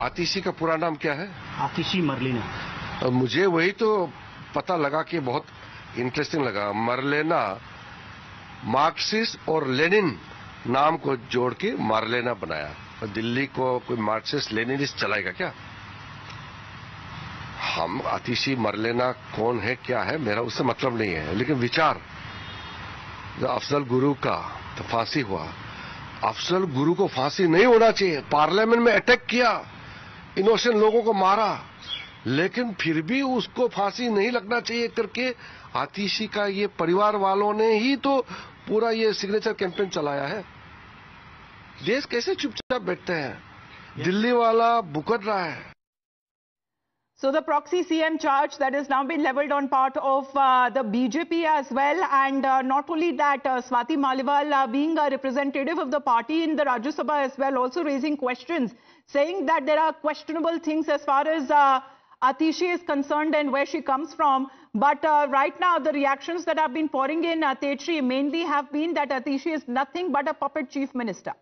आतिशी का पूरा नाम क्या है? आतिशी मरलेना। मुझे वही तो पता लगा कि बहुत इंटरेस्टिंग लगा। मरलेना, मार्क्सिस्ट और लेनिन नाम को जोड़ के मारलेना बनाया। दिल्ली को कोई मार्क्सिस्ट लेनिनिस्ट चलाएगा क्या? हम आतिशी मरलेना कौन है क्या है मेरा उससे मतलब नहीं है, लेकिन विचार अफजल गुरु का तो फांसी हुआ। अफजल गुरु को फांसी नहीं होना चाहिए। पार्लियामेंट में अटैक किया, इनोसेंट लोगों को मारा, लेकिन फिर भी उसको फांसी नहीं लगना चाहिए करके आतिशी का ये परिवार वालों ने ही तो पूरा ये सिग्नेचर कैंपेन चलाया है। देश कैसे चुपचाप बैठते हैं? दिल्ली वाला भुगत रहा है। So the proxy CM charge that has now been leveled on part of the BJP as well, and not only that, Swati Maliwal being a representative of the party in the Rajya Sabha as well, also raising questions, saying that there are questionable things as far as Atishi is concerned and where she comes from. But right now, the reactions that have been pouring in, Tetri, mainly have been that Atishi is nothing but a puppet chief minister.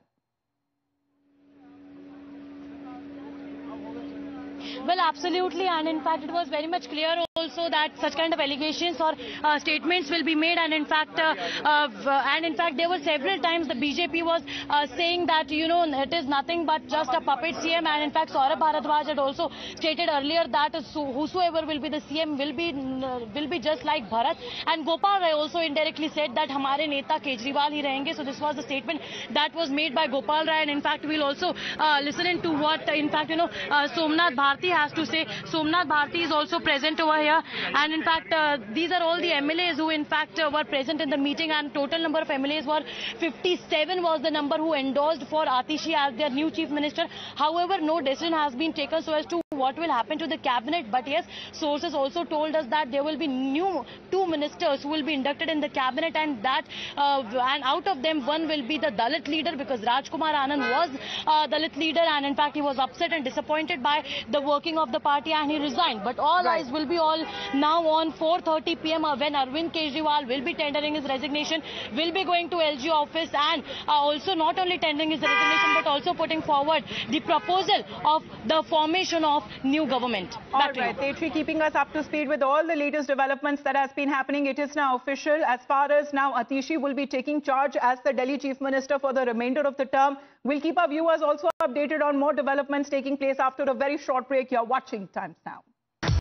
Well, absolutely, and in fact it was very much clear also that such kind of allegations or statements will be made, and in fact there were several times the BJP was saying that, you know, it is nothing but just a puppet CM, and in fact Saurabh Bharadwaj had also stated earlier that whosoever will be the CM will be just like Bharat, and Gopal Rai also indirectly said that hamare neta Kejriwal hi rahenge. So this was the statement that was made by Gopal Rai, and in fact we'll also listen into what in fact, you know, Somnath Bharti has to say. Somnath Bharti is also present over here, and in fact these are all the MLAs who in fact were present in the meeting, and total number of MLAs were 57 was the number who endorsed for Atishi as their new chief minister. However, no decision has been taken so as to what will happen to the cabinet, but yes, sources also told us that there will be two ministers who will be inducted in the cabinet, and that and out of them one will be the Dalit leader, because Rajkumar Anand was Dalit leader, and in fact he was upset and disappointed by the working of the party and he resigned. But all eyes will be all now on 4:30 p.m. when Arvind Kejriwal will be tendering his resignation, will be going to LG office, and also not only tendering his resignation but also putting forward the proposal of the formation of new government. All right, Tetri, keeping us up to speed with all the latest developments that has been happening. It is now official. As far as now, Atishi will be taking charge as the Delhi Chief Minister for the remainder of the term. We'll keep our viewers also updated on more developments taking place after a very short break. You're watching Times Now.